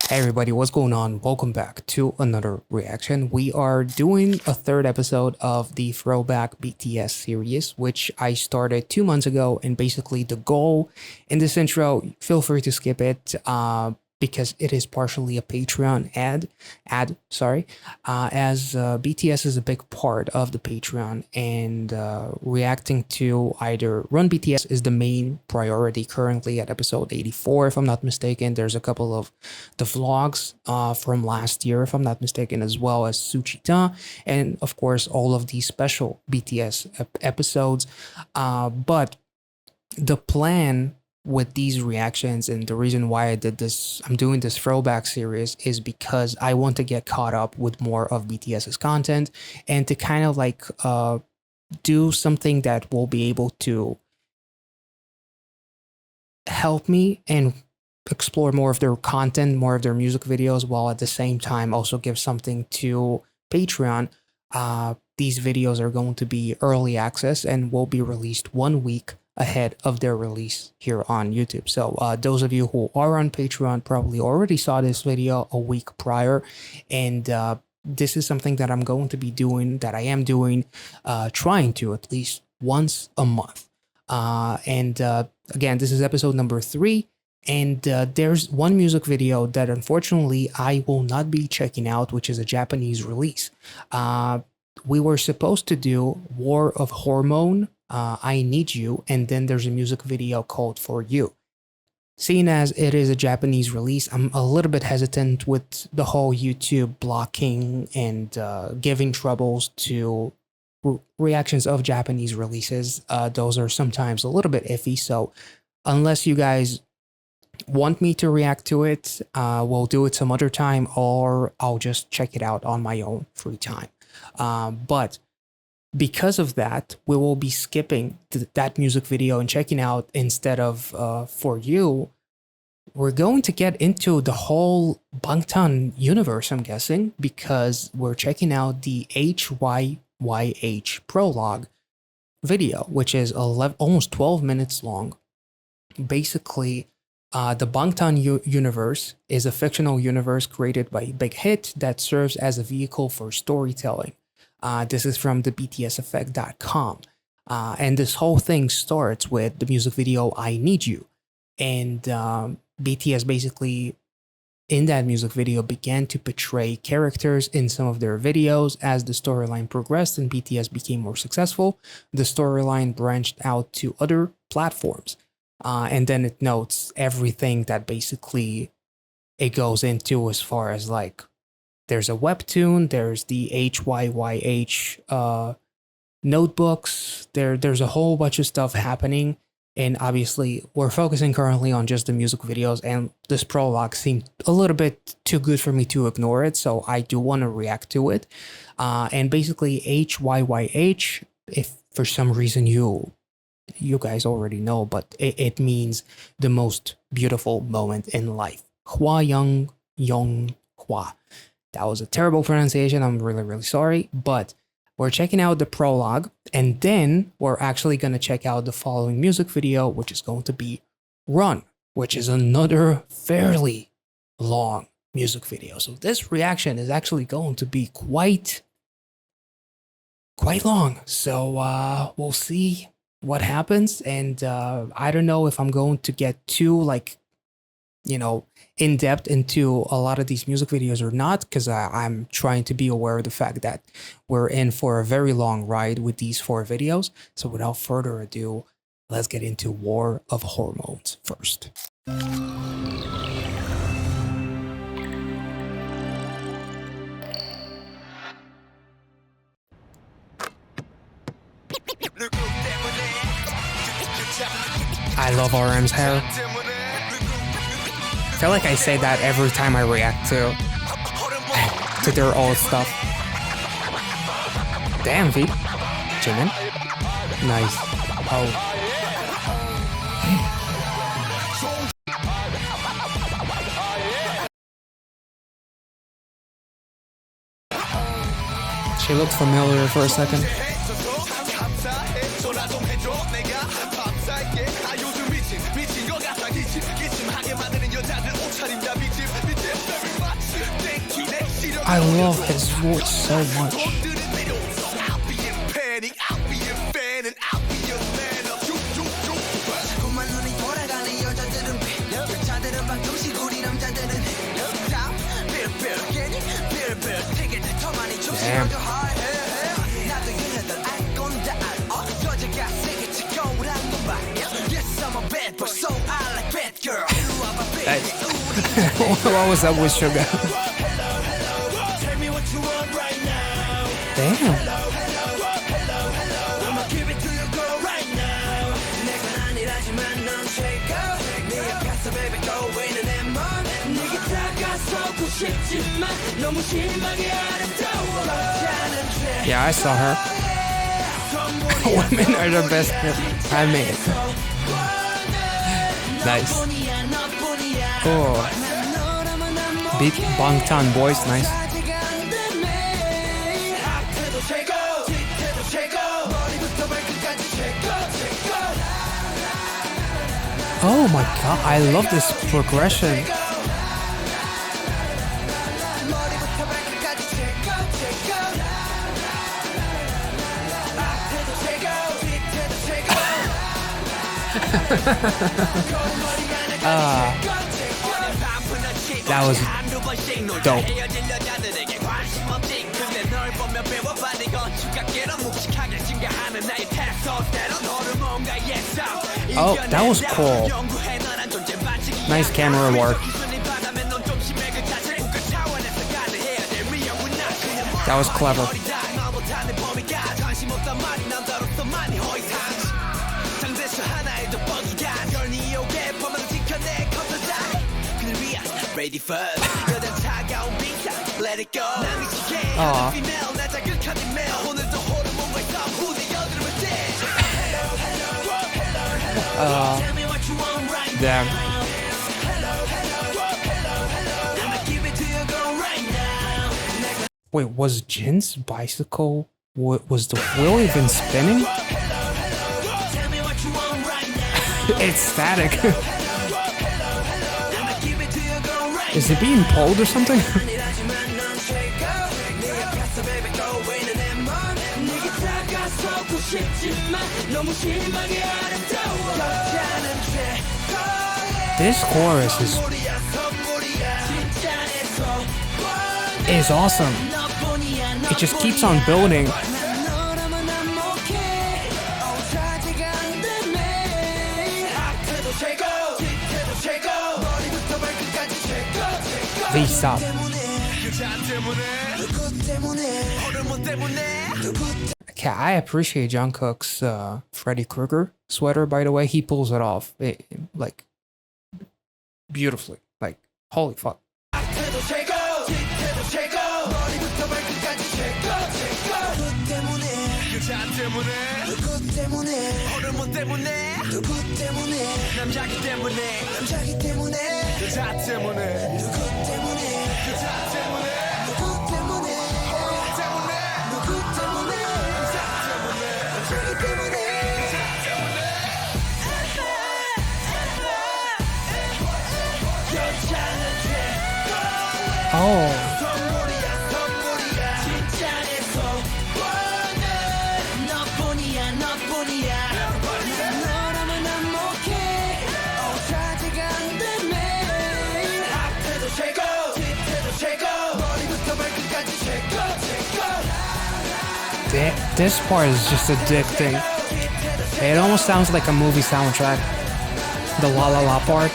Hey everybody, what's going on? Welcome back to another reaction. We are doing a third episode of the Throwback BTS series, which I started 2 months ago. And basically the goal in this intro, feel free to skip it because it is partially a Patreon ad, as BTS is a big part of the Patreon, and reacting to either Run BTS is the main priority currently at episode 84, if I'm not mistaken. There's a couple of the vlogs from last year, if I'm not mistaken, as well as Suchita, and of course all of these special BTS episodes. But the plan with these reactions, and the reason why I'm doing this throwback series, is because I want to get caught up with more of BTS's content and to kind of like do something that will be able to help me and explore more of their content, more of their music videos, while at the same time also give something to Patreon. These videos are going to be early access and will be released 1 week ahead of their release here on YouTube. So those of you who are on Patreon probably already saw this video a week prior, and this is something that I'm going to be doing, that I am doing, trying to at least once a month. Again, this is episode number 3. And there's one music video that unfortunately I will not be checking out, which is a Japanese release. We were supposed to do War of Hormone, I Need You, and then there's a music video called For You. Seeing as it is a Japanese release, I'm a little bit hesitant with the whole YouTube blocking and giving troubles to reactions of Japanese releases. Those are sometimes a little bit iffy, so unless you guys want me to react to it, we'll do it some other time, or I'll just check it out on my own free time. But because of that, we will be skipping that music video and checking out, instead of For You, we're going to get into the whole Bangtan universe, I'm guessing, because we're checking out the HYYH Prologue video, which is almost 12 minutes long. Basically, the Bangtan universe is a fictional universe created by Big Hit that serves as a vehicle for storytelling. This is from the BTSeffect.com. And this whole thing starts with the music video I Need You. And BTS basically, in that music video, began to portray characters in some of their videos. As the storyline progressed and BTS became more successful, the storyline branched out to other platforms. And then it notes everything that basically it goes into, as far as like, there's a webtoon, there's the HYYH notebooks, there's a whole bunch of stuff happening. And obviously we're focusing currently on just the music videos, and this prologue seemed a little bit too good for me to ignore it, so I do want to react to it. And basically HYYH, if for some reason you guys already know, but it means the most beautiful moment in life. HYYH. That was a terrible pronunciation. I'm really, really sorry. But we're checking out the prologue, and then we're actually going to check out the following music video, which is going to be Run, which is another fairly long music video. So this reaction is actually going to be quite long. So we'll see what happens. And I don't know if I'm going to get too, like, in depth into a lot of these music videos or not, because I'm trying to be aware of the fact that we're in for a very long ride with these 4 videos. So without further ado, let's get into War of Hormones first. I love RM's hair. I feel like I say that every time I react to their old stuff. Damn, V. Jimin. Nice. Oh. She looked familiar for a second. I love his voice so much. Damn. What was up with Sugar? Damn. Yeah, I saw her. Women are the best. I made it. Nice. Oh. Beat Bangtan boys, nice. Oh my god, I love this progression. That was dope. Oh, that was cool. Nice camera work. That was clever. Damn. Wait, was Jin's bicycle? Was the wheel even spinning? It's static. Is it being pulled or something? This chorus is awesome. It just keeps on building. Please stop. Okay, I appreciate Jungkook's Freddy Krueger sweater, by the way. He pulls it off like beautifully. Like, holy fuck. Oh. This part is just addicting. It almost sounds like a movie soundtrack. The La La La part.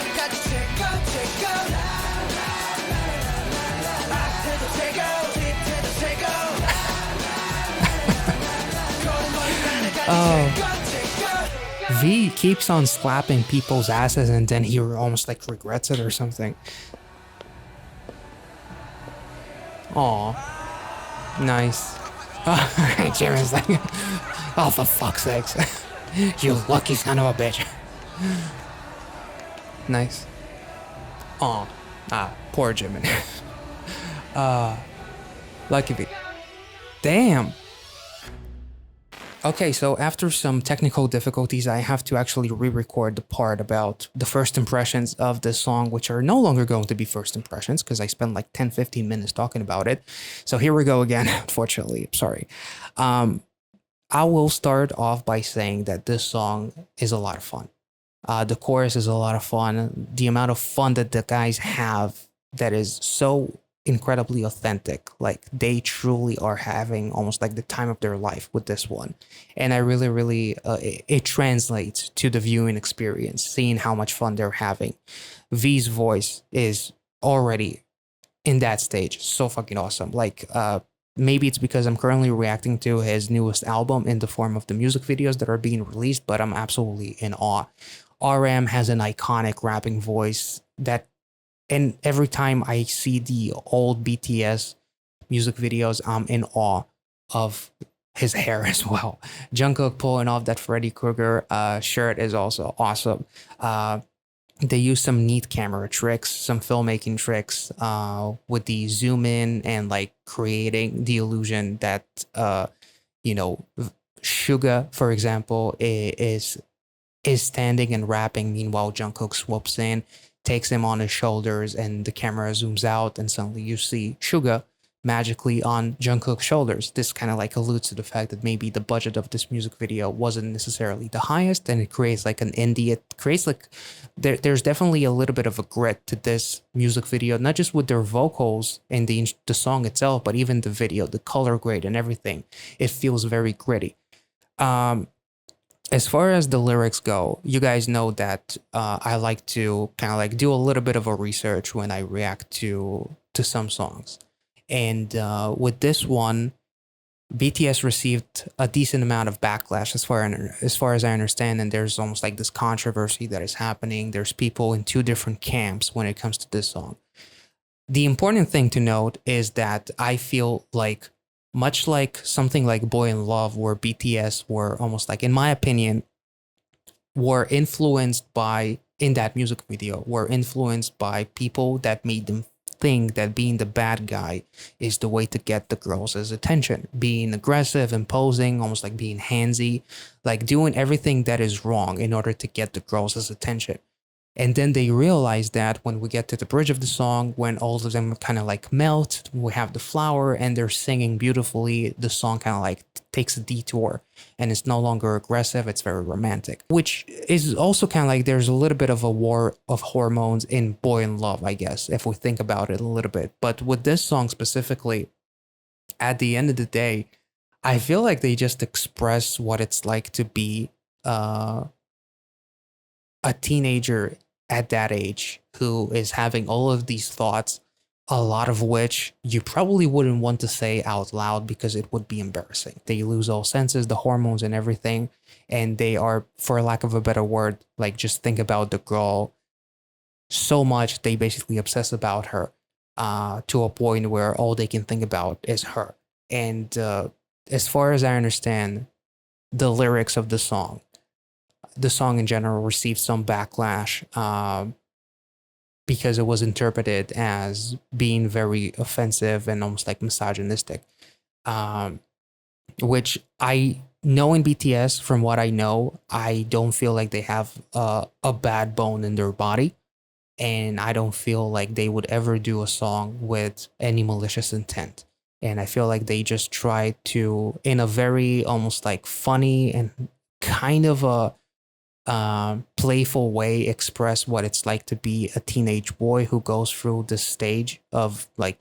Oh. V keeps on slapping people's asses and then he almost like regrets it or something. Aw. Nice. Jimin's like, oh, for fuck's sakes. You lucky son of a bitch. Nice. Aw. Poor Jimin. Lucky V. Damn. Okay, so after some technical difficulties, I have to actually re-record the part about the first impressions of this song, which are no longer going to be first impressions because I spent like 10, 15 minutes talking about it. So here we go again, unfortunately. Sorry. Um, I will start off by saying that this song is a lot of fun. The chorus is a lot of fun. The amount of fun that the guys have that is so incredibly authentic. Like they truly are having almost like the time of their life with this one. And I really, really, it translates to the viewing experience, seeing how much fun they're having. V's voice is already in that stage so fucking awesome. Like, maybe it's because I'm currently reacting to his newest album in the form of the music videos that are being released, but I'm absolutely in awe. RM has an iconic rapping voice that, and every time I see the old BTS music videos, I'm in awe of his hair as well. Jungkook pulling off that Freddy Krueger shirt is also awesome. They use some neat camera tricks, some filmmaking tricks with the zoom in and like creating the illusion that you know Suga, for example, is standing and rapping. Meanwhile, Jungkook swoops in, takes him on his shoulders, and the camera zooms out, and suddenly you see Suga magically on Jungkook's shoulders. This kind of like alludes to the fact that maybe the budget of this music video wasn't necessarily the highest, and it creates like an indie. It creates like there's definitely a little bit of a grit to this music video, not just with their vocals and the song itself, but even the video, the color grade, and everything. It feels very gritty. Um, as far as the lyrics go, you guys know that I like to kind of like do a little bit of a research when I react to some songs, and with this one, BTS received a decent amount of backlash as far as I understand, and there's almost like this controversy that is happening. There's people in two different camps when it comes to this song. The important thing to note is that I feel like much like something like Boy in Love, where BTS were almost like, in my opinion, were influenced by, in that music video, were influenced by people that made them think that being the bad guy is the way to get the girls' attention. Being aggressive, imposing, almost like being handsy, like doing everything that is wrong in order to get the girls' attention. And then they realize that when we get to the bridge of the song, when all of them kind of like melt, we have the flower and they're singing beautifully, the song kind of like takes a detour and it's no longer aggressive, it's very romantic. Which is also kind of like there's a little bit of a war of hormones in Boy in Love, I guess, if we think about it a little bit. But with this song specifically, at the end of the day, I feel like they just express what it's like to be uh a teenager at that age who is having all of these thoughts, a lot of which you probably wouldn't want to say out loud because it would be embarrassing. They lose all senses, the hormones and everything, and they are, for lack of a better word, like just think about the girl so much they basically obsess about her to a point where all they can think about is her. And as far as I understand, the lyrics of the song in general received some backlash because it was interpreted as being very offensive and almost like misogynistic. Um, which I know in BTS, from what I know, I don't feel like they have a bad bone in their body. And I don't feel like they would ever do a song with any malicious intent. And I feel like they just try to, in a very almost like funny and kind of a playful way, express what it's like to be a teenage boy who goes through this stage of like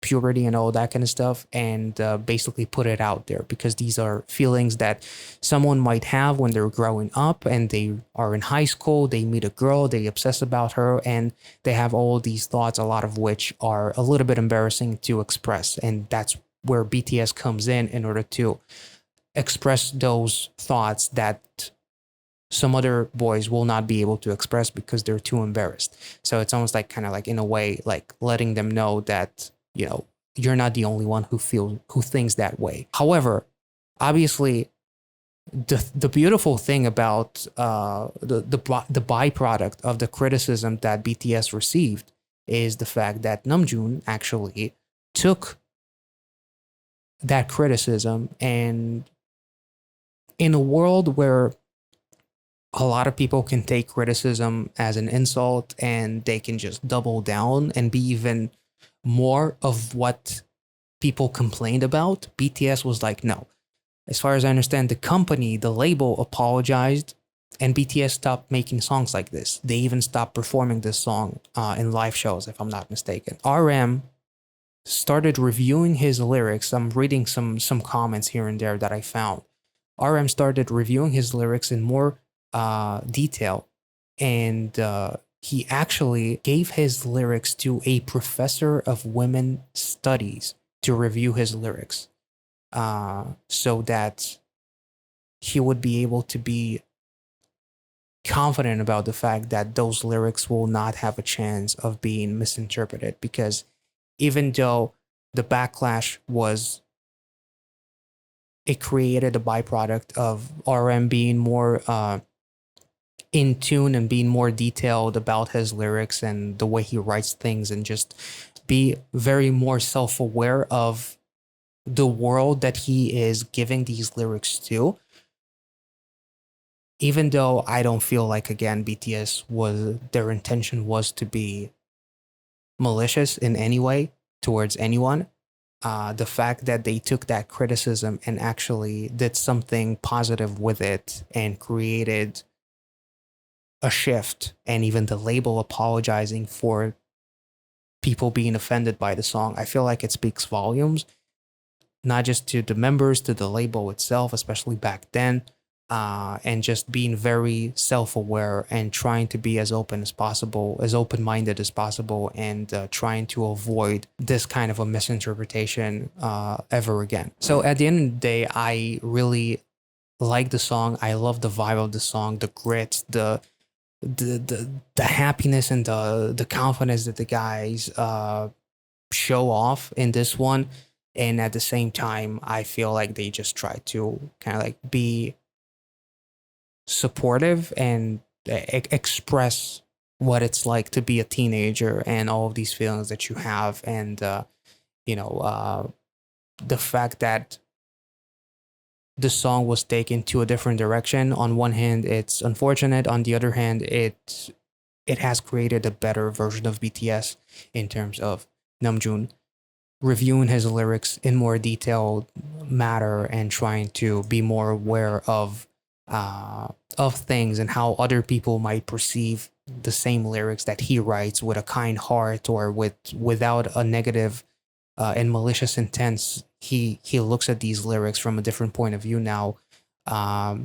puberty and all that kind of stuff, and basically put it out there because these are feelings that someone might have when they're growing up and they are in high school, they meet a girl, they obsess about her, and they have all these thoughts, a lot of which are a little bit embarrassing to express. And that's where BTS comes in order to express those thoughts that some other boys will not be able to express because they're too embarrassed. So it's almost like kind of like in a way like letting them know that, you know, you're not the only one who thinks that way. However, obviously the beautiful thing about the byproduct of the criticism that BTS received is the fact that Namjoon actually took that criticism and in a world where a lot of people can take criticism as an insult and they can just double down and be even more of what people complained about, BTS was like, no. As far as I understand, the company, the label apologized, and BTS stopped making songs like this. They even stopped performing this song in live shows, if I'm not mistaken. RM started reviewing his lyrics. I'm reading some comments here and there that I found. RM started reviewing his lyrics in more detail, and he actually gave his lyrics to a professor of women studies to review his lyrics, so that he would be able to be confident about the fact that those lyrics will not have a chance of being misinterpreted. Because even though the backlash was, it created a byproduct of RM being more in tune and being more detailed about his lyrics and the way he writes things, and just be very more self-aware of the world that he is giving these lyrics to. Even though I don't feel like, again, BTS was, their intention was to be malicious in any way towards anyone, the fact that they took that criticism and actually did something positive with it and created a shift, and even the label apologizing for people being offended by the song, I feel like it speaks volumes, not just to the members, to the label itself, especially back then, and just being very self-aware and trying to be as open as possible, as open-minded as possible, and trying to avoid this kind of a misinterpretation ever again. So at the end of the day, I really like the song. I love the vibe of the song, the grit, the happiness and the confidence that the guys show off in this one. And at the same time, I feel like they just try to kind of like be supportive and express what it's like to be a teenager and all of these feelings that you have, and the fact that the song was taken to a different direction. On one hand, it's unfortunate. On the other hand, it has created a better version of BTS in terms of Namjoon reviewing his lyrics in more detailed matter and trying to be more aware of things and how other people might perceive the same lyrics that he writes with a kind heart or without a negative and malicious intent. He looks at these lyrics from a different point of view now. I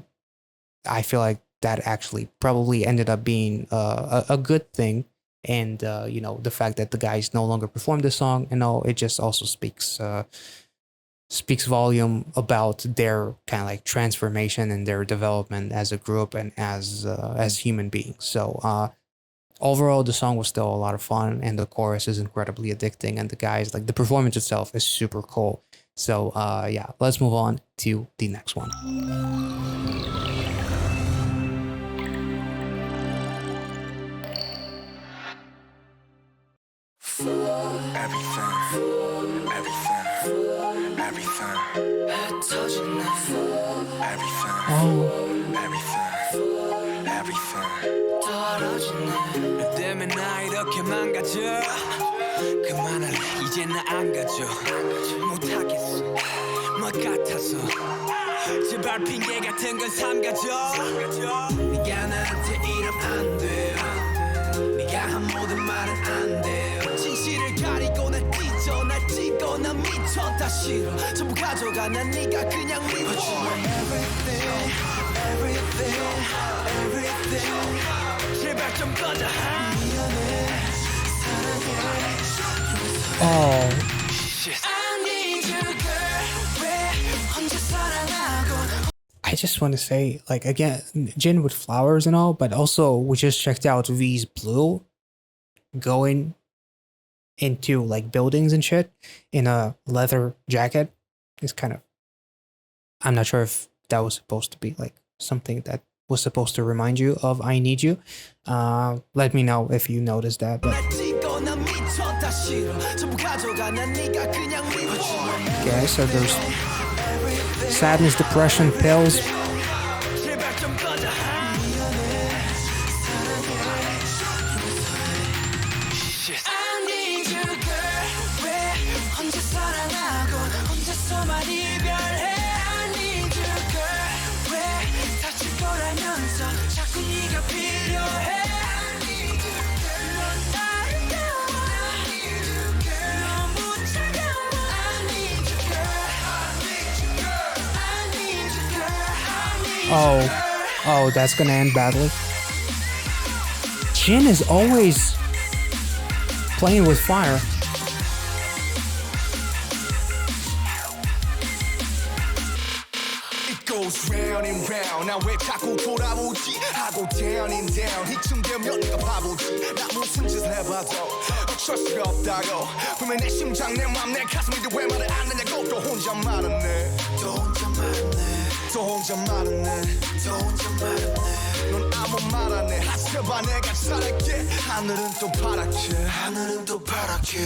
feel like that actually probably ended up being a good thing. And the fact that the guys no longer perform the song and all, it just also speaks volume about their kind of like transformation and their development as a group and as human beings. So overall, the song was still a lot of fun, and the chorus is incredibly addicting, and the guys, like, the performance itself is super cool. So yeah, let's move on to the next one. 때문에 나 이렇게 망가져 그만할래 이제 나 안 가져 못하겠어 뭐 같아서 제발 핑계 같은 건 삼가져 네가 나한테 이러면 안 돼요 네가 한 모든 말은 안 돼요 진실을 가리고 날 찢어 날 찢고 난 미쳐 다 싫어 전부 가져가 난 네가 그냥 미워 But you are everything everything everything 제발 좀 꺼져 미안해 사랑해 Oh. I need you girl 왜 혼자 사랑하고 I just want to say, like, again, Jin with flowers and all, but also we just checked out V's Blue going into like buildings and shit in a leather jacket. It's kind of, I'm not sure if that was supposed to be like something that was supposed to remind you of I Need You. Let me know if you noticed that. But okay, so there's sadness, depression, pills, Oh, that's gonna end badly. Jin is always playing with fire. Goes round and round. 나 왜 자꾸 돌아오지? 하고 down and down. 이쯤 되면 내가 바보지. 나 무슨 짓을 해봐도 어쩔 수가 없다고. 분명 내 심장, 내 맘, 내 가슴인데 왜 말을 안 하냐고. 또 혼자 말았네. 또 혼자 말았네. 또 혼자 말았네. 또 혼자 말았네. 넌 아무 말 안 해. 하셔봐 내가 잘할게. 하늘은 또 파랗게. 하늘은 또 파랗게.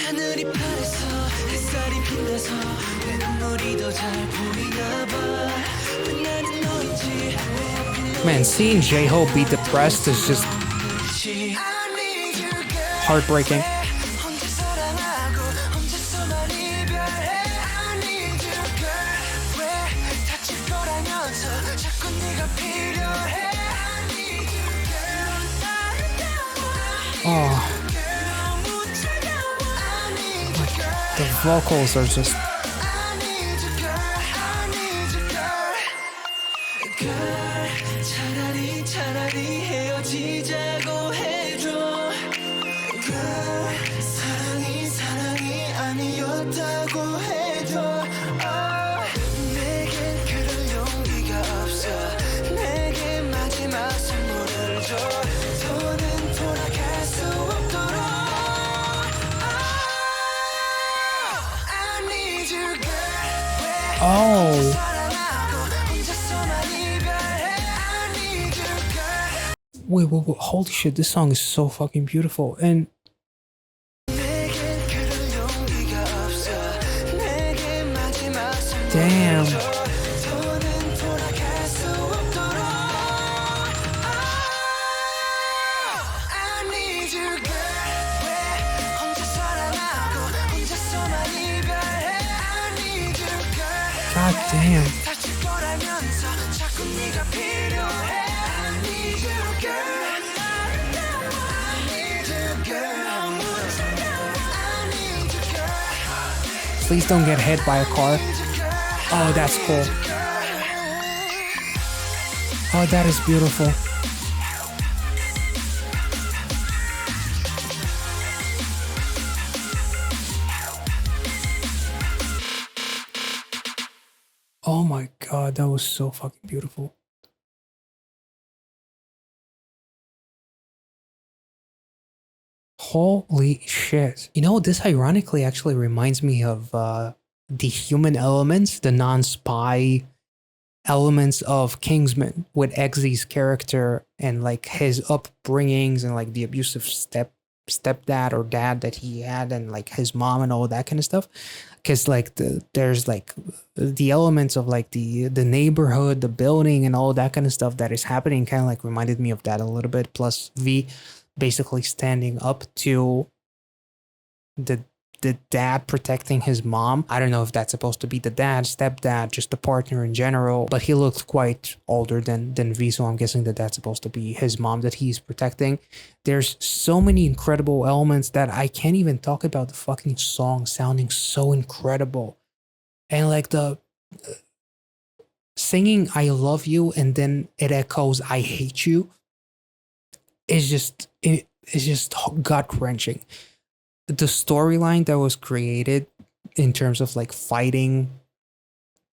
하늘이 파래서 햇살이 빛나서 내 눈물이 더 잘 보이나 봐. Man, seeing J-Hope be depressed is just heartbreaking. Oh, the vocals are just... 차라리 헤어지자고 해줘. 사랑이 아니었다고 해줘. 내겐 그럴 용기가 없어. 내게 마지막 선물을 줘. 더는 돌아갈 수 없도록. I need you, girl. Oh. Wait, holy shit, this song is so fucking beautiful. And damn. God damn. Please don't get hit by a car. Oh, that's cool. Oh, that is beautiful. Oh my god, that was so fucking beautiful. Holy shit. You know, this ironically actually reminds me of the human elements, the non-spy elements of Kingsman with Eggsy's character and like his upbringings and like the abusive stepdad or dad that he had and like his mom and all that kind of stuff. Because like there's like the elements of like the neighborhood, the building and all that kind of stuff that is happening kind of like reminded me of that a little bit. Plus V basically standing up to the dad protecting his mom. I don't know if that's supposed to be the dad, stepdad, just the partner in general, but he looked quite older than V, so I'm guessing that that's supposed to be his mom that he's protecting. There's so many incredible elements that I can't even talk about the fucking song sounding so incredible. And like the singing I love you and then it echoes I hate you is just gut-wrenching. The storyline that was created in terms of like fighting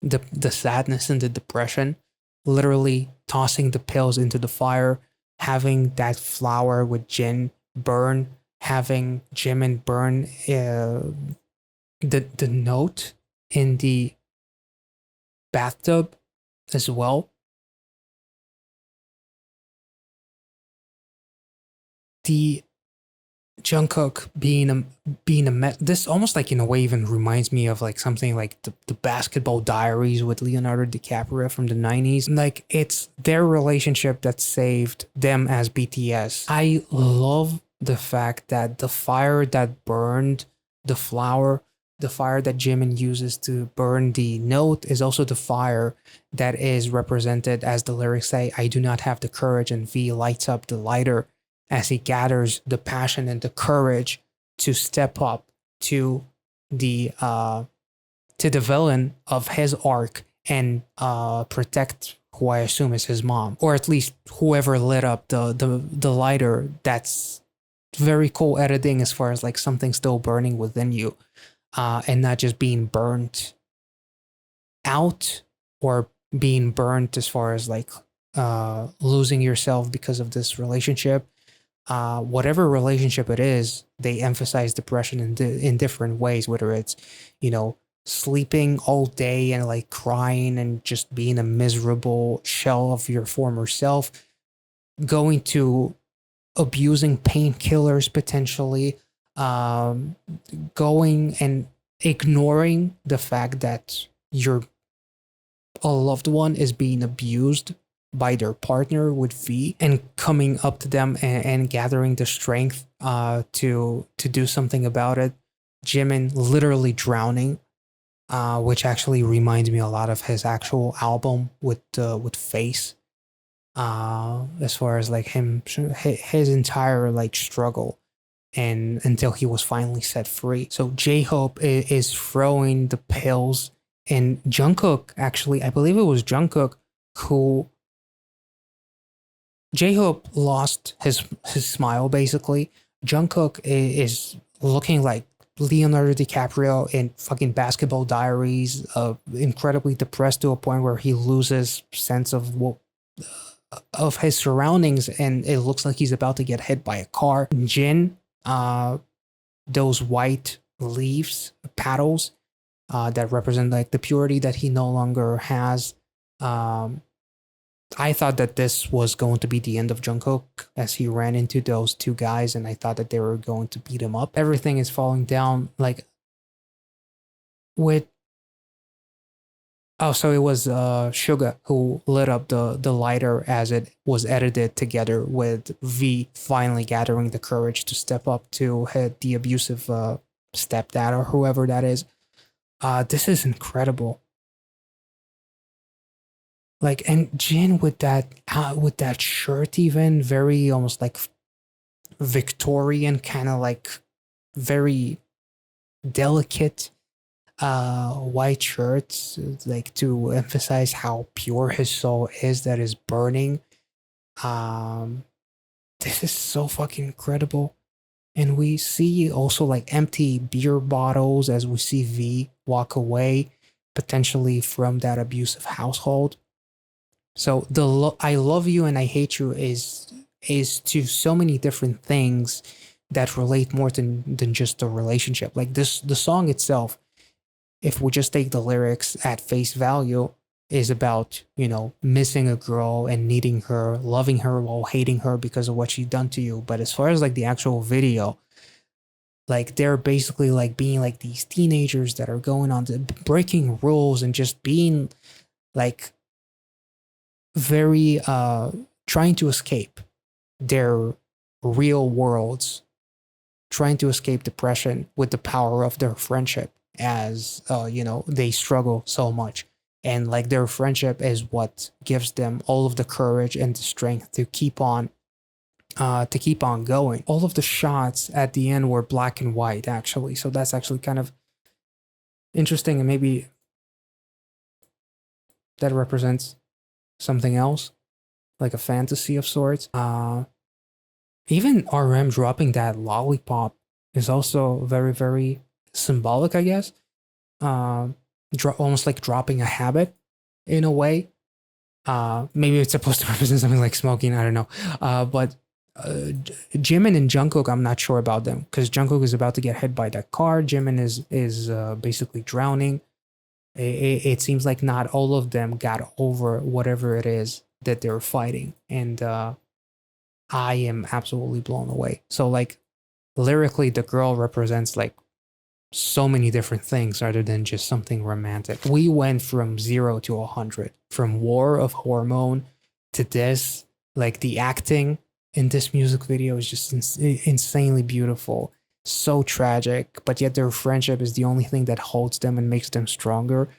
the sadness and the depression, literally tossing the pills into the fire, having that flower with Jin burn, having Jimin burn the note in the bathtub as well. The Jungkook being a this almost like in a way even reminds me of like something like the Basketball Diaries with Leonardo DiCaprio from the 90s. Like it's their relationship that saved them as BTS. I love the fact that the fire that burned the flower, the fire that Jimin uses to burn the note is also the fire that is represented as the lyrics say, I do not have the courage, and V lights up the lighter as he gathers the passion and the courage to step up to the villain of his arc and protect who I assume is his mom, or at least whoever lit up the lighter. That's very cool editing as far as like something still burning within you, and not just being burnt out or being burnt as far as like losing yourself because of this relationship. Whatever relationship it is, they emphasize depression in different ways, whether it's, you know, sleeping all day and like crying and just being a miserable shell of your former self, going to abusing painkillers potentially, going and ignoring the fact that your a loved one is being abused by their partner with V, and coming up to them and gathering the strength to do something about it. Jimin literally drowning, which actually reminds me a lot of his actual album with Face. As far as like his entire like struggle, and until he was finally set free. So J-Hope is throwing the pills, and Jungkook, actually, I believe it was Jungkook who J-Hope lost his smile basically. Jungkook is looking like Leonardo DiCaprio in fucking Basketball Diaries, incredibly depressed to a point where he loses sense of his surroundings, and it looks like he's about to get hit by a car. Jin, those white leaves, petals, that represent like the purity that he no longer has. I thought that this was going to be the end of Jungkook as he ran into those two guys, and I thought that they were going to beat him up. Everything is falling down, like with. Oh, so it was Suga who lit up the lighter as it was edited together with V finally gathering the courage to step up to hit the abusive stepdad or whoever that is. This is incredible. Like, and Jin with that shirt, even very almost like Victorian, kind of like very delicate white shirts, like to emphasize how pure his soul is that is burning. This is so fucking incredible. And we see also like empty beer bottles as we see V walk away, potentially from that abusive household. So I love you and I hate you is to so many different things that relate more than just a relationship. Like the song itself, if we just take the lyrics at face value, is about, you know, missing a girl and needing her, loving her while hating her because of what she's done to you. But as far as like the actual video, like they're basically like being like these teenagers that are going on to breaking rules and just being like very trying to escape their real worlds, trying to escape depression with the power of their friendship, as you know, they struggle so much, and like their friendship is what gives them all of the courage and the strength to keep on going. All of the shots at the end were black and white actually, so that's actually kind of interesting, and maybe that represents something else, like a fantasy of sorts. Even RM dropping that lollipop is also very, very symbolic, I guess. Almost like dropping a habit in a way. Maybe it's supposed to represent something like smoking, I don't know. But Jimin and Jungkook, I'm not sure about them, because Jungkook is about to get hit by that car. Jimin is basically drowning. It seems like not all of them got over whatever it is that they're fighting, and I am absolutely blown away. So like lyrically, the girl represents like so many different things rather than just something romantic. We went from 0 to 100, from War of Hormone to this. Like the acting in this music video is just insanely beautiful. So tragic, but yet their friendship is the only thing that holds them and makes them stronger.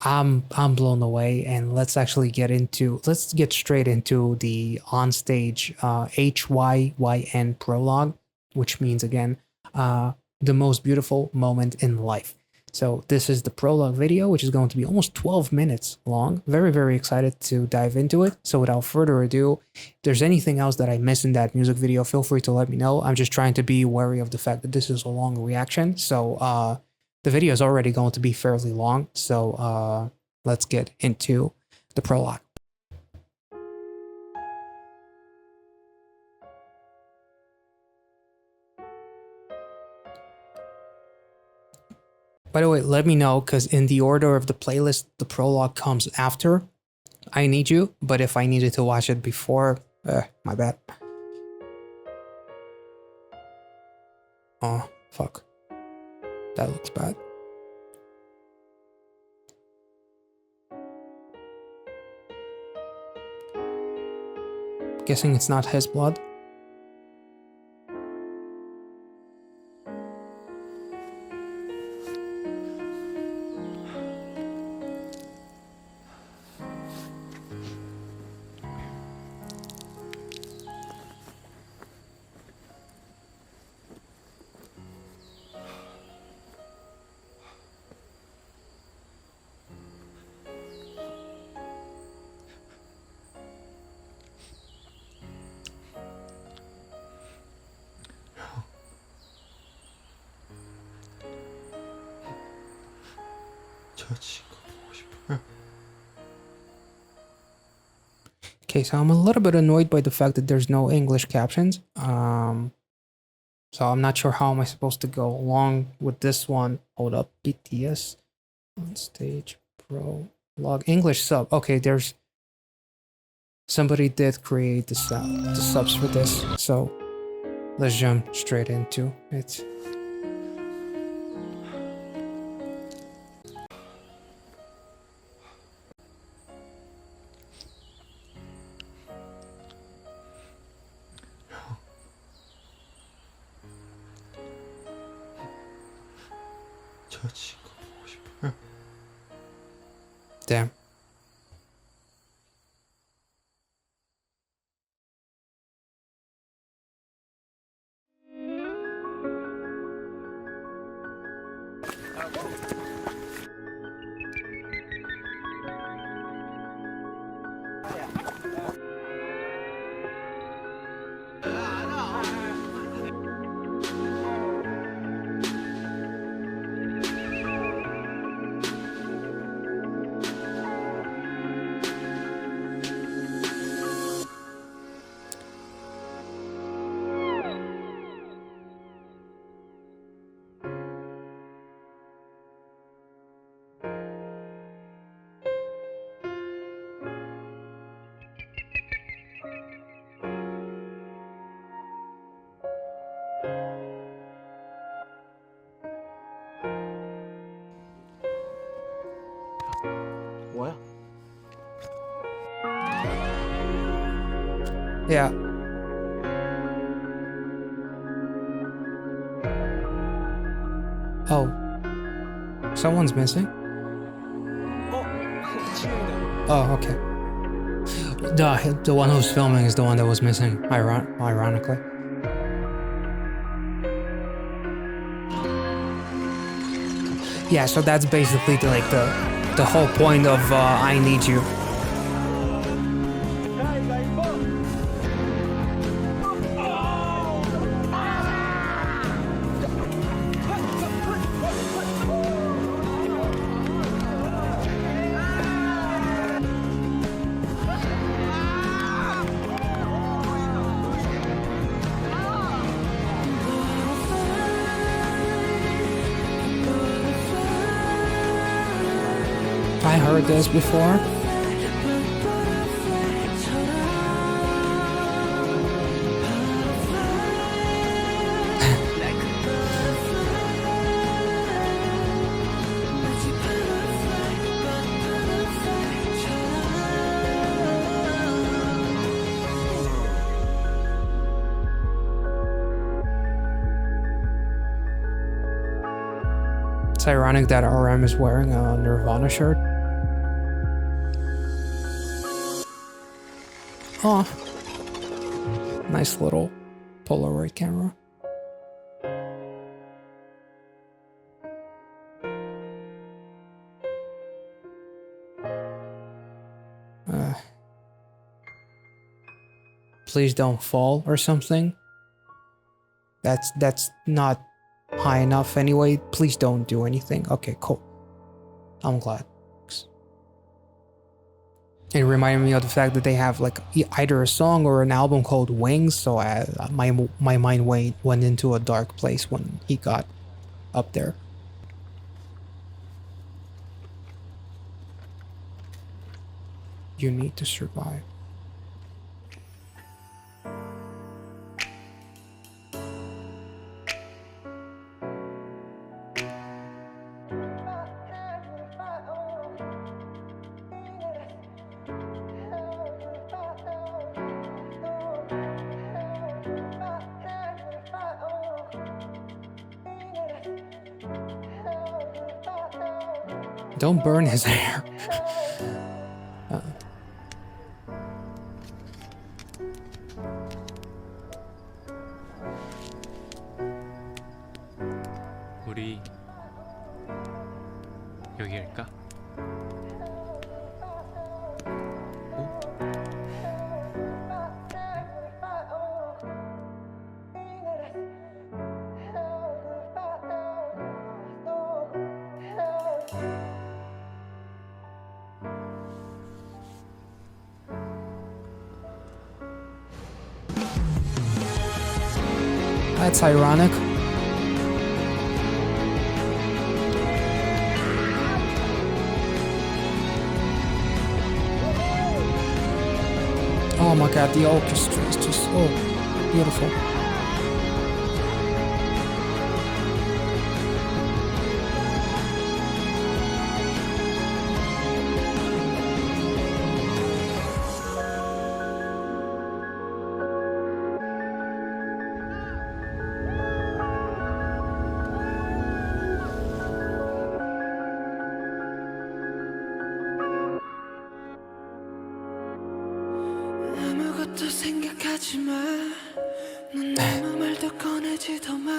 I'm blown away, and let's get straight into the onstage HYYN prologue, which means again the most beautiful moment in life. So this is the prologue video, which is going to be almost 12 minutes long. Very, very excited to dive into it. So without further ado, if there's anything else that I missed in that music video, feel free to let me know. I'm just trying to be wary of the fact that this is a long reaction. So the video is already going to be fairly long. So let's get into the prologue. By the way, let me know, because in the order of the playlist, the prologue comes after I Need You, but if I needed to watch it before, my bad. Oh, fuck. That looks bad. Guessing it's not his blood. Okay, so I'm a little bit annoyed by the fact that there's no English captions. So I'm not sure how am I supposed to go along with this one. Hold up, BTS on stage prologue English sub. Okay, there's somebody did create the subs for this. So let's jump straight into it. Damn. 뭐야? Yeah. Oh. Someone's missing? Oh, okay. The one who's filming is the one that was missing, ironically. Yeah, so that's basically the whole point of I Need You. I heard this before. It's ironic that RM is wearing a Nirvana shirt. Oh, nice little Polaroid camera. please don't fall or something. That's not high enough anyway. Please don't do anything. Okay, cool. I'm glad. It reminded me of the fact that they have like either a song or an album called Wings, so my mind went into a dark place when he got up there. You need to survive. Don't burn his hair. 우리 여기 할까? That's ironic. Oh my god, the orchestra is just so beautiful. 아무것도 생각하지 마. 넌 아무 말도 꺼내지도 마.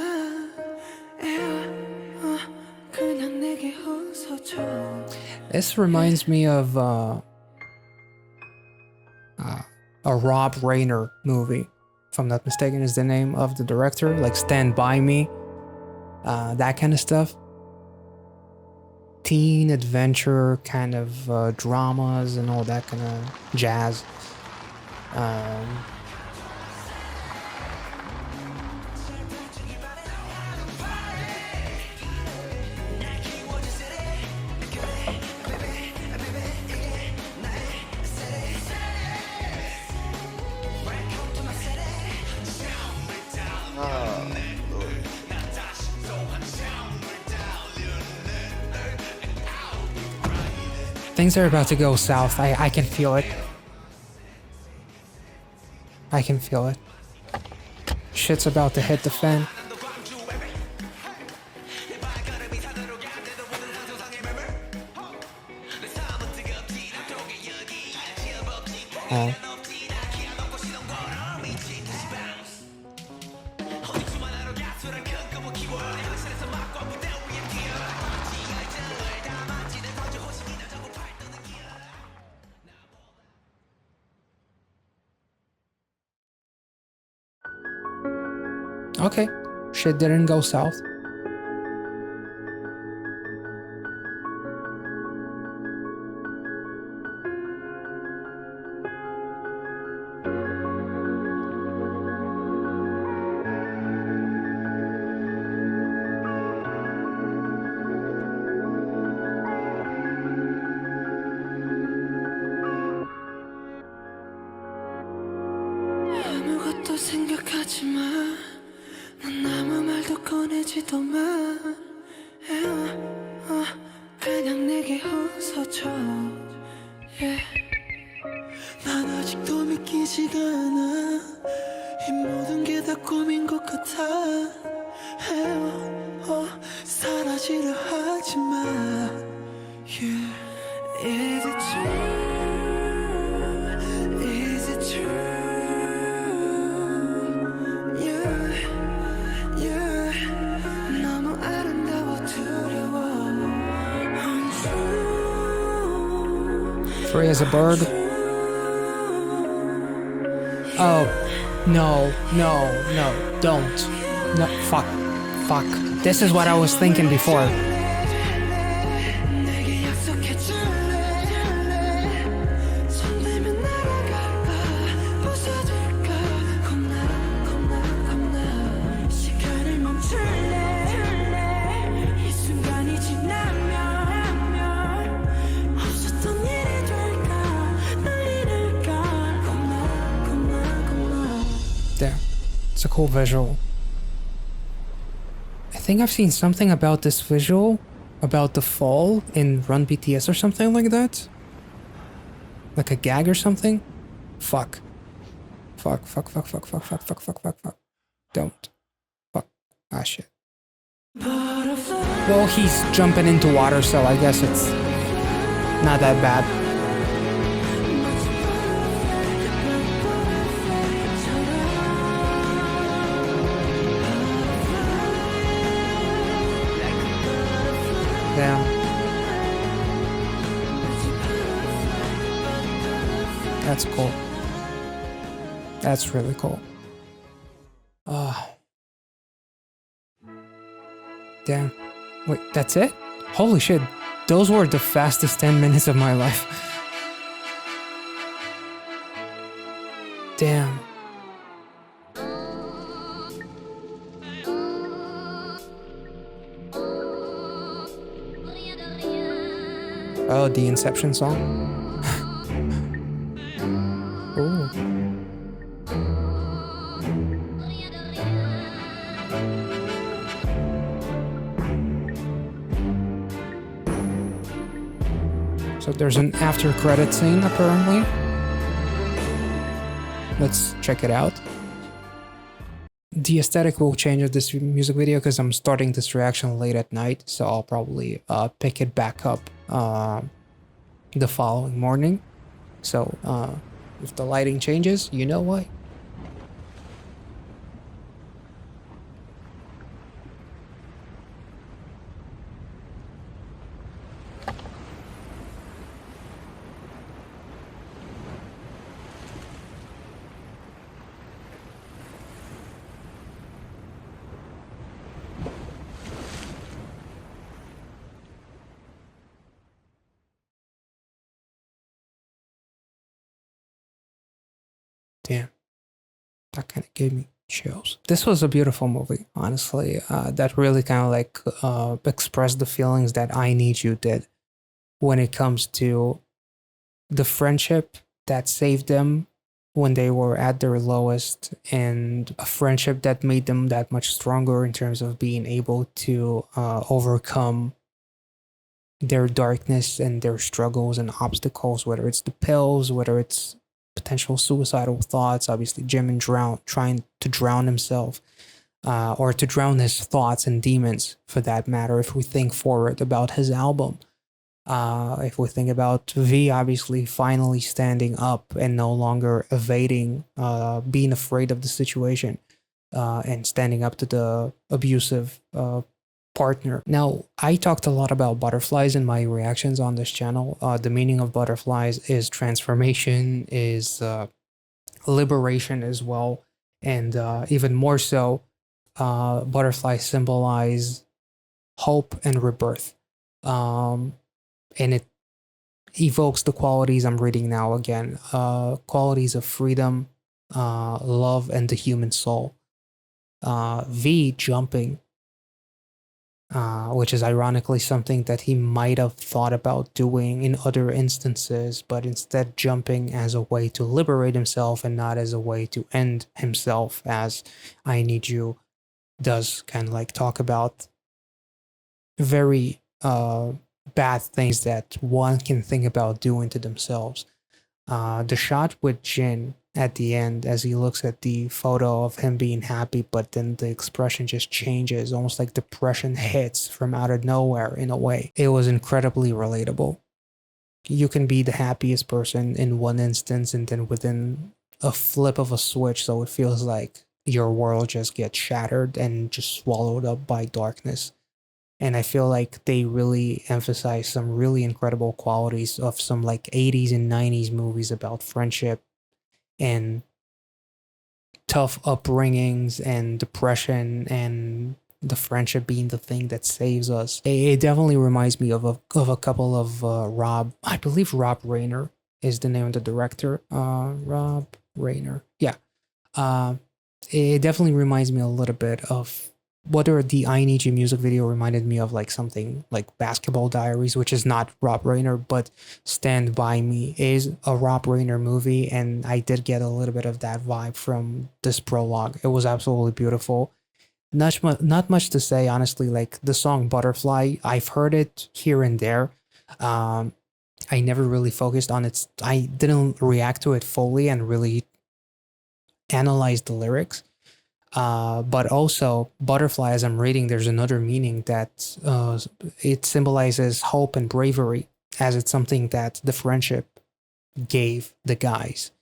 그냥 내게 웃어줘. This reminds me of a Rob Reiner movie, if I'm not mistaken, is the name of the director, like Stand By Me, that kind of stuff. Teen adventure kind of dramas and all that kind of jazz. Things are about to go south. I can feel it. I can feel it. Shit's about to hit the fan. Oh. Okay, shit didn't go south. 아무것도 생각하지 마. 넌 아무 말도 꺼내지도 마. 그냥 내게 웃어줘. 난 아직도 믿기지가 않아. 이 모든 게 다 꿈인 것 같아. 사라지려 하지 마. Is it true? Is it true? 너무 아름다워 두려워. Free as a bird. Oh, no, no, no, don't. No, fuck, fuck. This is what I was thinking before. There. It's a cool visual. I think I've seen something about this visual, about the fall in Run BTS or something like that. Like a gag or something. Fuck. Fuck, fuck, fuck, fuck, fuck, fuck, fuck, fuck, fuck, fuck. Don't. Fuck. Ah, shit. Well, he's jumping into water, so I guess it's not that bad. Damn. That's cool. That's really cool. Damn. Wait, that's it? Holy shit. Those were the fastest 10 minutes of my life. Damn. Oh, the Inception song. Ooh. So there's an after credit scene apparently. Let's check it out. The aesthetic will change of this music video because I'm starting this reaction late at night, so I'll probably pick it back up the following morning. So if the lighting changes, you know why. Damn, that kind of gave me chills. This was a beautiful movie, honestly. That really kind of like expressed the feelings that I Need You did when it comes to the friendship that saved them when they were at their lowest, and a friendship that made them that much stronger in terms of being able to overcome their darkness and their struggles and obstacles, whether it's the pills, whether it's potential suicidal thoughts. Obviously, Jimin trying to drown himself, or to drown his thoughts and demons, for that matter. If we think forward about his album, if we think about V, obviously finally standing up and no longer evading, being afraid of the situation, and standing up to the abusive partner. Now, I talked a lot about butterflies in my reactions on this channel. The meaning of butterflies is transformation, is liberation as well, and even more so, butterflies symbolize hope and rebirth. And it evokes the qualities I'm reading now again, qualities of freedom, love, and the human soul. V jumping, which is ironically something that he might have thought about doing in other instances, but instead jumping as a way to liberate himself and not as a way to end himself, as I Need You does kind of like talk about very bad things that one can think about doing to themselves. The shot with Jin at the end, as he looks at the photo of him being happy, but then the expression just changes, almost like depression hits from out of nowhere in a way. It was incredibly relatable. You can be the happiest person in one instance, and then within a flip of a switch, so it feels like your world just gets shattered and just swallowed up by darkness. And I feel like they really emphasize some really incredible qualities of some like 80s and 90s movies about friendship and tough upbringings and depression and the friendship being the thing that saves us. It definitely reminds me of a couple of I believe Rob Reiner is the name of the director. Rob Reiner. Yeah. Uh, it definitely reminds me a little bit of whether the I Need You music video reminded me of like something like Basketball Diaries, which is not Rob Reiner, but Stand By Me is a Rob Reiner movie, and I did get a little bit of that vibe from this prologue. It was absolutely beautiful. Not much to say, honestly. Like the song Butterfly, I've heard it here and there. Um, I never really focused on it. I didn't react to it fully and really analyze the lyrics. But also, butterfly, as I'm reading, there's another meaning that it symbolizes hope and bravery, as it's something that the friendship gave the guys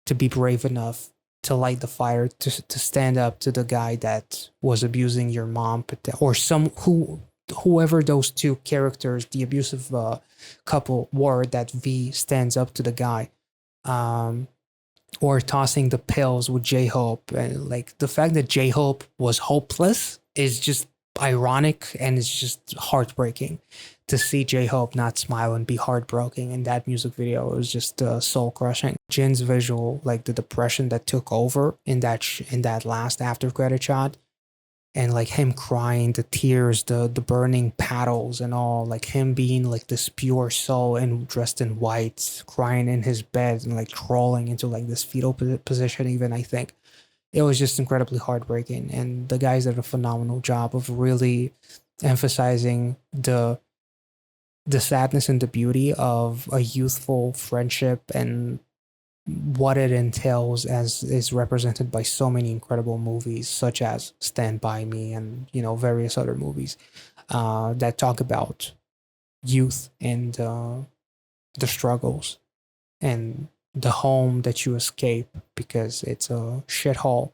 to be brave enough to light the fire, to stand up to the guy that was abusing your mom, or whoever those two characters, the abusive couple, were, that V stands up to the guy. Or tossing the pills with J-Hope. And like the fact that J-Hope was hopeless is just ironic, and it's just heartbreaking to see J-Hope not smile and be heartbroken in that music video. It was just soul crushing. Jin's visual, like the depression that took over in that last after credit shot, and like him crying, the tears, the burning paddles and all, like him being like this pure soul and dressed in white, crying in his bed and like crawling into like this fetal position even, I think. It was just incredibly heartbreaking, and the guys did a phenomenal job of really emphasizing the sadness and the beauty of a youthful friendship and what it entails, as is represented by so many incredible movies such as Stand By Me and various other movies that talk about youth and the struggles and the home that you escape because it's a shithole.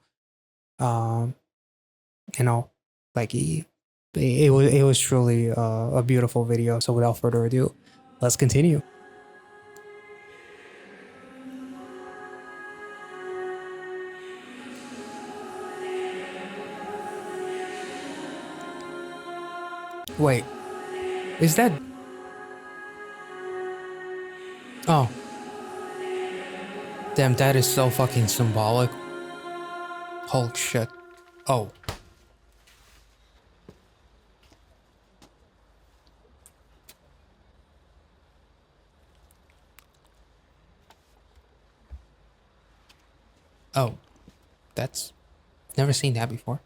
Like it was truly a beautiful video. So without further ado, let's continue. Wait, is that... Oh. Damn, that is so fucking symbolic. Holy shit. Oh. Oh. That's... Never seen that before.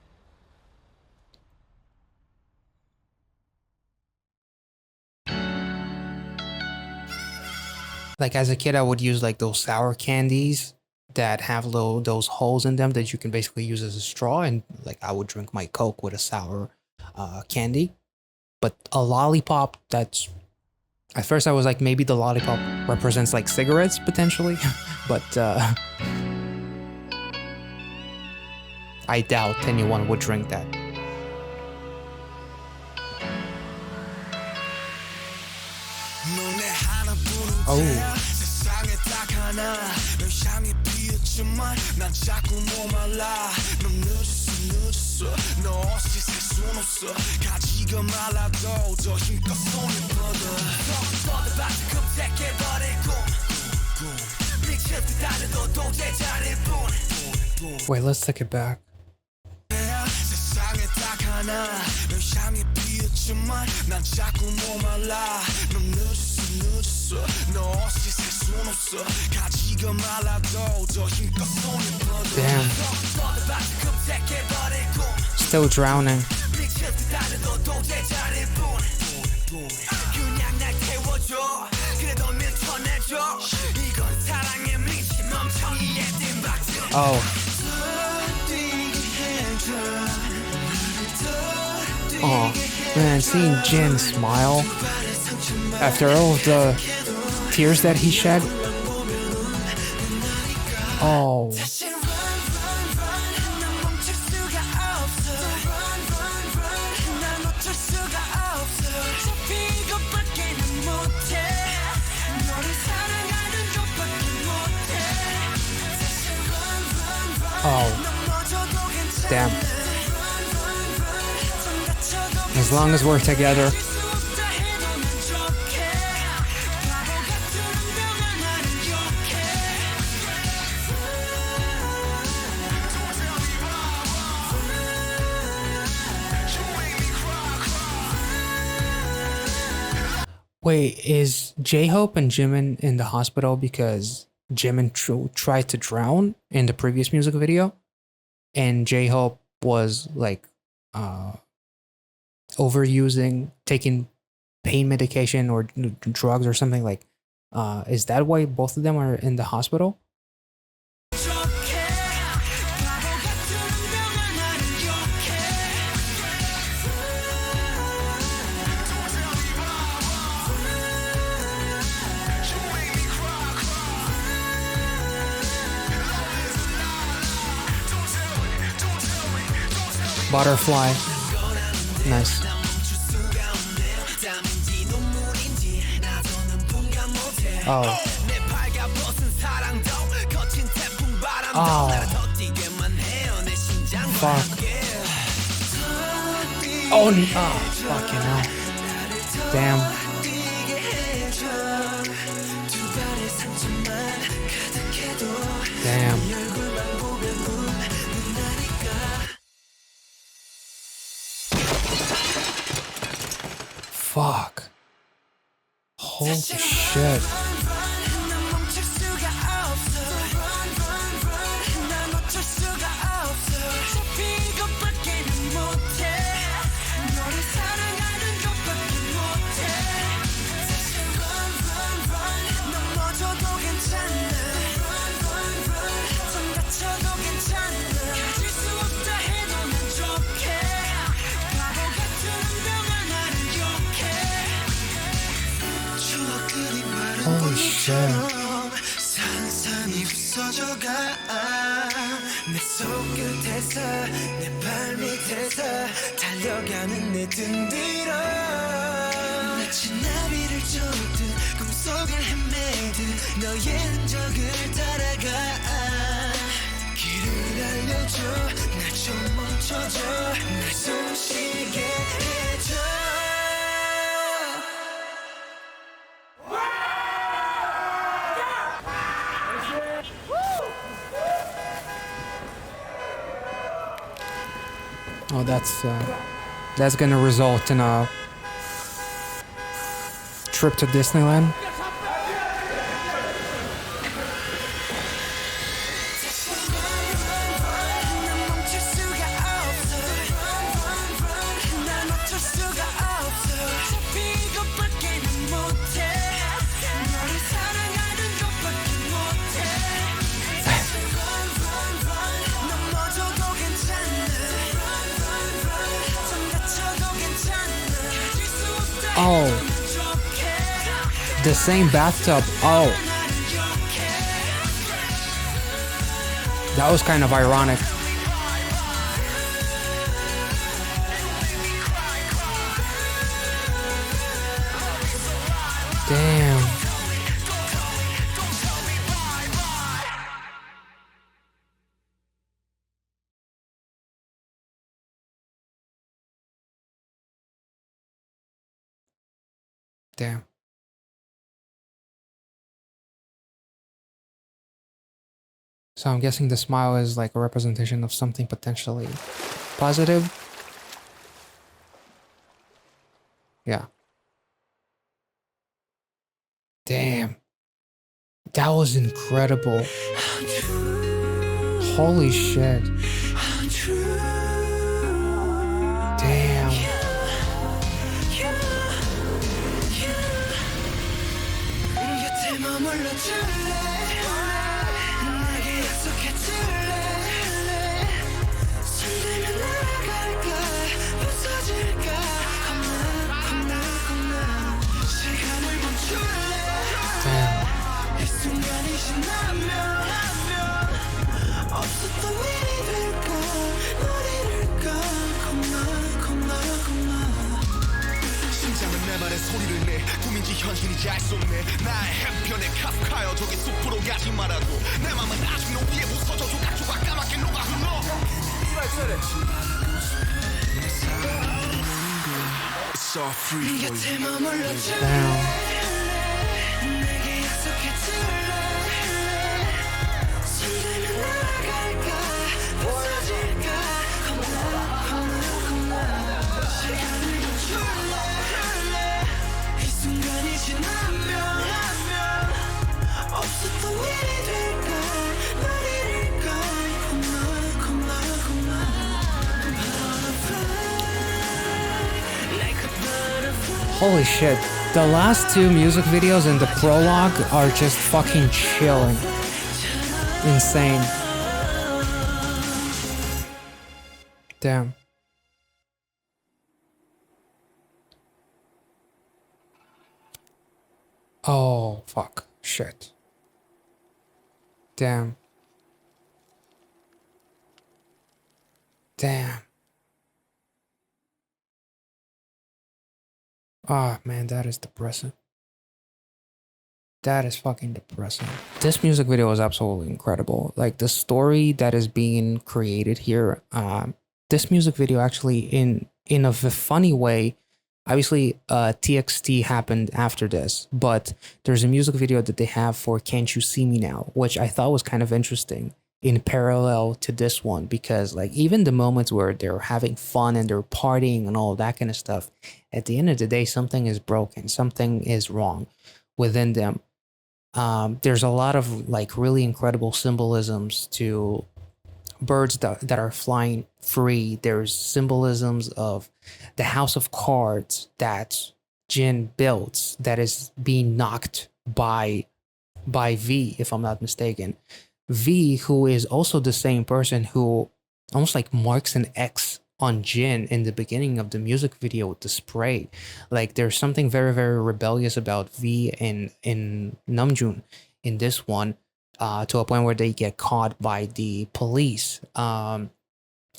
Like as a kid, I would use like those sour candies that have those holes in them that you can basically use as a straw, and like I would drink my Coke with a sour candy. But a lollipop, that's... At first I was like, maybe the lollipop represents like cigarettes potentially, but I doubt anyone would drink that. Oh. Wait, let's take it back. Damn. Still drowning. Oh. Oh, man, seeing Jin smile after all of the tears that he shed. Oh. Oh, damn. As long as we're together. Wait, is J-Hope and Jimin in the hospital because Jimin tried to drown in the previous music video? And J-Hope was like overusing, taking pain medication or drugs or something like. Is that why both of them are in the hospital? Butterfly. Nice. Oh. Oh. Fuck. Oh, no. Oh, fucking hell. Damn. Damn. Fuck. Holy shit. Holy shit. Oh, that's gonna result in a trip to Disneyland. Oh, the same bathtub. Oh, that was kind of ironic. Damn. Damn. So I'm guessing the smile is like a representation of something potentially positive. Yeah. Damn. That was incredible. Holy shit. Damn. 내 말에 소리를 내 꿈인지 현실인지 알 수 없네 나의 한편의 카프카여 저기 숲으로 가지 말아도 내 맘은 아직 너 위에 부서져 조각조각 까맣게 녹아 흘러 It's all free for you Damn. Holy shit. The last two music videos and the prologue are just fucking chilling. Insane. Damn. Oh, fuck. Shit. Damn. Damn. Ah, man, that is depressing. That is fucking depressing. This music video is absolutely incredible. Like the story that is being created here. This music video actually, in a funny way, obviously, TXT happened after this, but there's a music video that they have for "Can't You See Me Now," which I thought was kind of interesting in parallel to this one, because like even the moments where they're having fun and they're partying and all that kind of stuff, at the end of the day, something is broken, something is wrong within them. There's a lot of like really incredible symbolisms to birds that are flying free. There's symbolisms of the house of cards that Jin builds that is being knocked by V, if I'm not mistaken. V, who is also the same person who almost like marks an X on Jin in the beginning of the music video with the spray. Like there's something very, very rebellious about V and in Namjoon in this one, to a point where they get caught by the police.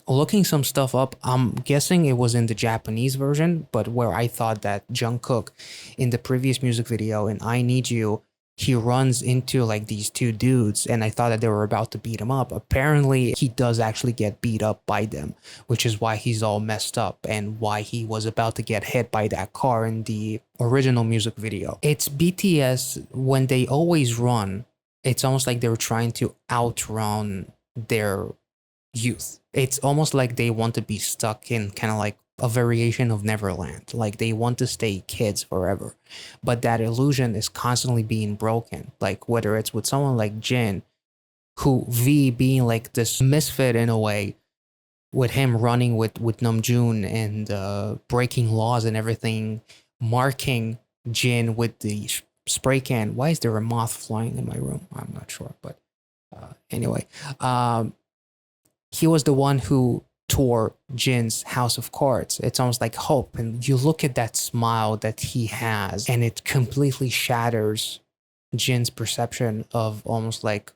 Looking some stuff up, I'm guessing it was in the Japanese version, but where I thought that Jungkook in the previous music video in I Need You, he runs into like these two dudes and I thought that they were about to beat him up. Apparently he does actually get beat up by them, which is why he's all messed up and why he was about to get hit by that car in the original music video. It's BTS, when they always run, it's almost like they're trying to outrun their youth. It's almost like they want to be stuck in kind of like a variation of Neverland. Like they want to stay kids forever. But that illusion is constantly being broken. Like whether it's with someone like Jin, who V being like this misfit in a way, with him running with Namjoon and breaking laws and everything, marking Jin with the spray can. Why is there a moth flying in my room? I'm not sure, but anyway, he was the one who tore Jin's house of cards. It's almost like hope, and you look at that smile that he has, and it completely shatters Jin's perception of almost like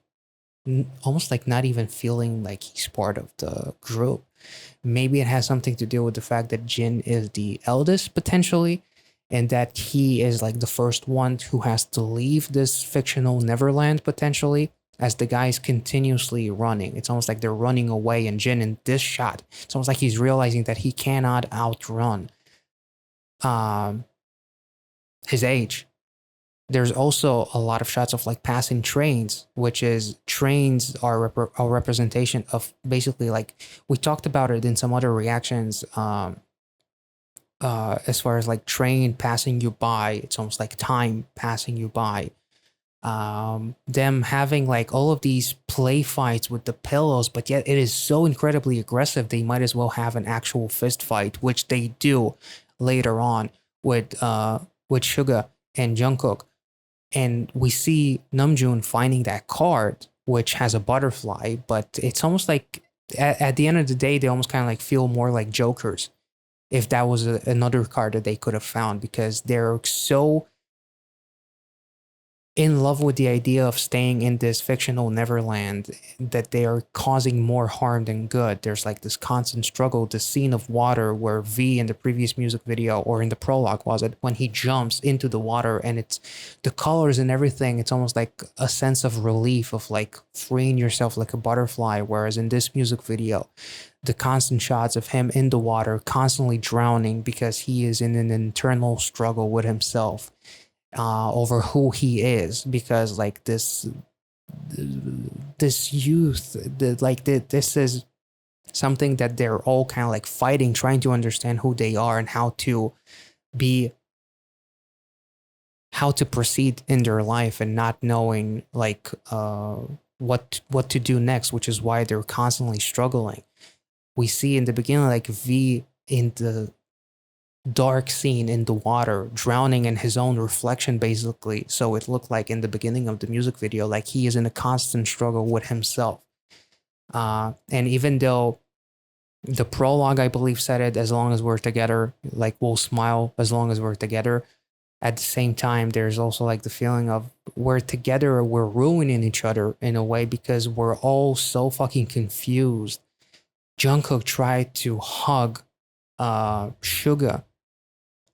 not even feeling like he's part of the group. Maybe it has something to do with the fact that Jin is the eldest potentially, and that he is like the first one who has to leave this fictional Neverland potentially, as the guy's continuously running. It's almost like they're running away, and Jin in this shot, it's almost like he's realizing that he cannot outrun his age. There's also a lot of shots of like passing trains, which is trains are a representation of basically like we talked about it in some other reactions. As far as like train passing you by, it's almost like time passing you by. Them having like all of these play fights with the pillows, but yet it is so incredibly aggressive. They might as well have an actual fist fight, which they do later on with Suga and Jungkook. And we see Namjoon finding that card, which has a butterfly, but it's almost like at the end of the day, they almost kind of like feel more like jokers if that was another card that they could have found, because they're so in love with the idea of staying in this fictional Neverland, that they are causing more harm than good. There's like this constant struggle. The scene of water where V in the previous music video, or in the prologue was it, when he jumps into the water, and it's the colors and everything, it's almost like a sense of relief of like freeing yourself like a butterfly. Whereas in this music video, the constant shots of him in the water, constantly drowning because he is in an internal struggle with himself, over who he is, because like this youth, this is something that they're all kind of like fighting, trying to understand who they are and be how to proceed in their life, and not knowing like what to do next, which is why they're constantly struggling. We see in the beginning like V in the dark scene in the water, drowning in his own reflection, basically. So it looked like in the beginning of the music video, like he is in a constant struggle with himself. And even though the prologue, I believe, said it, as long as we're together, like we'll smile as long as we're together. At the same time, there's also like the feeling of we're together, we're ruining each other in a way, because we're all so fucking confused. Jungkook tried to hug Suga,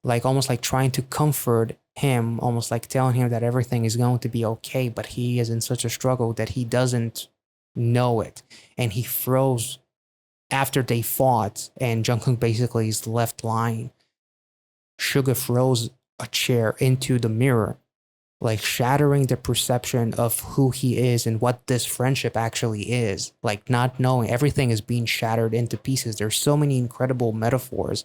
like almost like trying to comfort him, almost like telling him that everything is going to be okay, but he is in such a struggle that he doesn't know it. And he froze after they fought, and Jungkook basically is left lying. Suga throws a chair into the mirror, like shattering the perception of who he is and what this friendship actually is. Like not knowing, everything is being shattered into pieces. There's so many incredible metaphors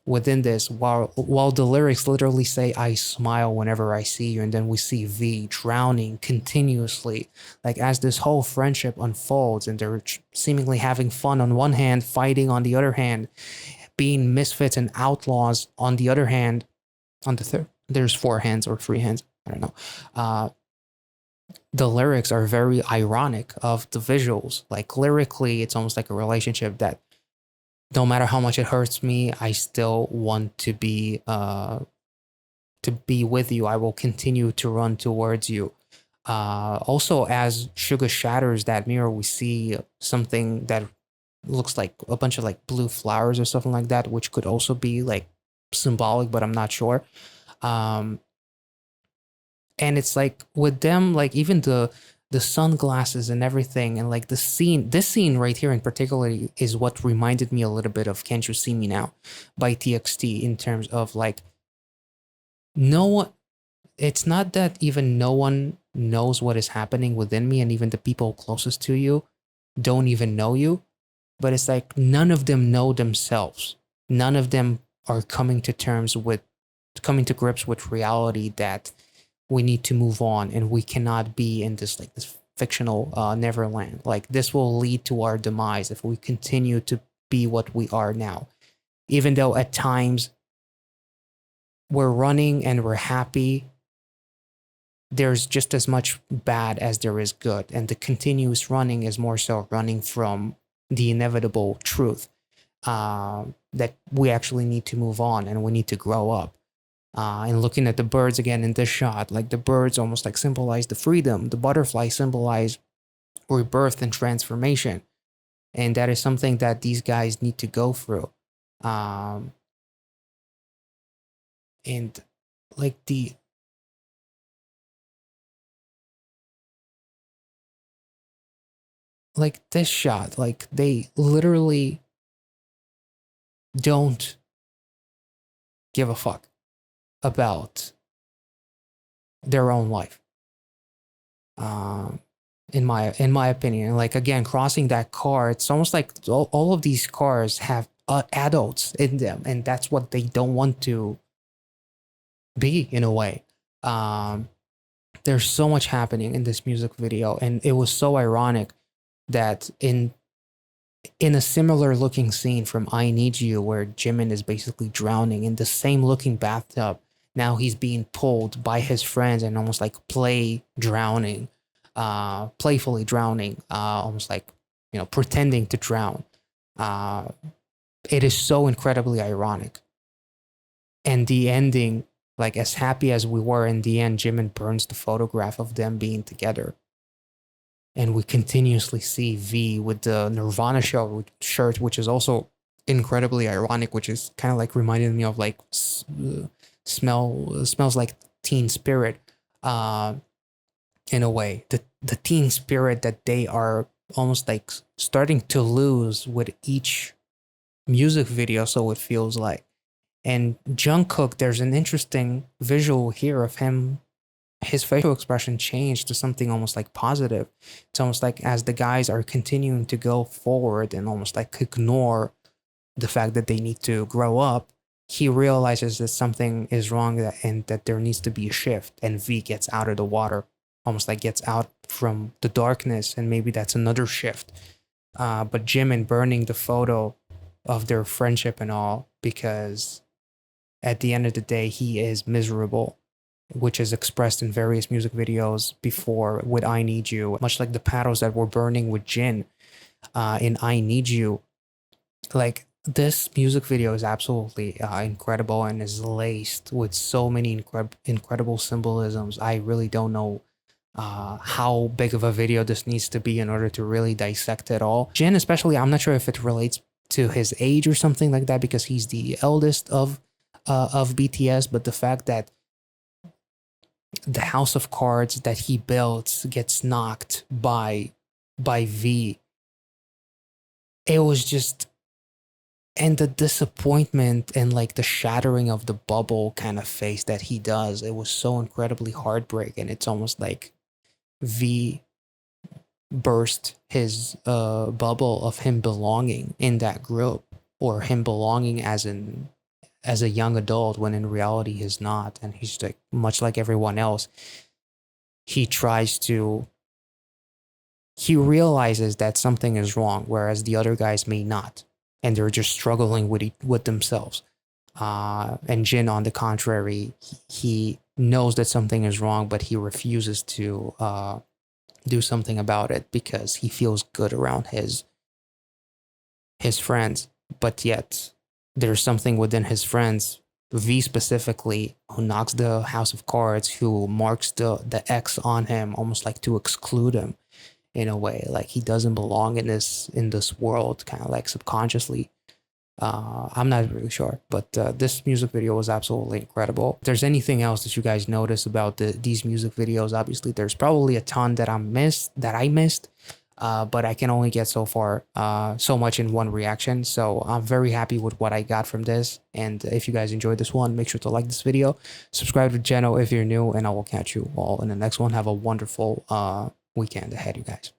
within this, while the lyrics literally say I smile whenever I see you, and then we see V drowning continuously, like as this whole friendship unfolds, and they're seemingly having fun on one hand, fighting on the other hand, being misfits and outlaws on the other hand. On the third, there's 4 hands or 3 hands, I don't know. The lyrics are very ironic of the visuals. Like lyrically, it's almost like a relationship that no matter how much it hurts me, I still want to be with you. I will continue to run towards you. Also, as Suga shatters that mirror, we see something that looks like a bunch of like blue flowers or something like that, which could also be like symbolic, but I'm not sure. And it's like with them, like even the sunglasses and everything, and like this scene right here in particular is what reminded me a little bit of Can't You See Me Now by TXT, in terms of like no one, it's not that even no one knows what is happening within me, and even the people closest to you don't even know you, but it's like none of them know themselves. None of them are coming to grips with reality that we need to move on, and we cannot be in this like this fictional Neverland. Like this will lead to our demise if we continue to be what we are now. Even though at times we're running and we're happy, there's just as much bad as there is good, and the continuous running is more so running from the inevitable truth, that we actually need to move on and we need to grow up. And looking at the birds again in this shot, like the birds almost like symbolize the freedom, the butterfly symbolize rebirth and transformation, and that is something that these guys need to go through. And like this shot, like they literally don't give a fuck about their own life. In my opinion, like again, crossing that car, it's almost like all of these cars have adults in them, and that's what they don't want to be in a way. There's so much happening in this music video, and it was so ironic that in a similar looking scene from I Need You, where Jimin is basically drowning in the same looking bathtub, now he's being pulled by his friends and almost like playfully drowning, almost like, you know, pretending to drown. It is so incredibly ironic. And the ending Like, as happy as we were, in the end, Jimin burns the photograph of them being together. And we continuously see V with the Nirvana shirt, which is also incredibly ironic, which is kind of like reminding me of like smells like Teen Spirit, uh, in a way. The teen spirit that they are almost like starting to lose with each music video, so it feels like. And Jungkook, there's an interesting visual here of him. His facial expression changed to something almost like positive. It's almost like as the guys are continuing to go forward and almost like ignore the fact that they need to grow up, he realizes that something is wrong and that there needs to be a shift. And V gets out of the water, almost like gets out from the darkness, and maybe that's another shift. But Jimin burning the photo of their friendship and all, because at the end of the day, he is miserable, which is expressed in various music videos before with I Need You, much like the paddles that were burning with Jin in I Need You. Like, this music video is absolutely incredible and is laced with so many incredible symbolisms. I really don't know how big of a video this needs to be in order to really dissect it all. Jin especially, I'm not sure if it relates to his age or something like that, because he's the eldest of BTS, but the fact that the house of cards that he built gets knocked by V, it was just, and the disappointment and like the shattering of the bubble kind of face that he does, it was so incredibly heartbreaking. It's almost like V burst his bubble of him belonging in that group, or him belonging as a young adult, when in reality he's not. And he's like, much like everyone else, he realizes that something is wrong, whereas the other guys may not, and they're just struggling with themselves. And Jin, on the contrary, he knows that something is wrong, but he refuses to do something about it because he feels good around his friends. But yet there's something within his friends, V specifically, who knocks the house of cards, who marks the X on him, almost like to exclude him in a way, like he doesn't belong in this world, kind of like subconsciously. I'm not really sure, but this music video was absolutely incredible. If there's anything else that you guys notice about these music videos, obviously there's probably a ton that I missed, but I can only get so far, so much in one reaction. So I'm very happy with what I got from this. And if you guys enjoyed this one, make sure to like this video, subscribe to the channel if you're new, and I will catch you all in the next one. Have a wonderful weekend ahead, you guys.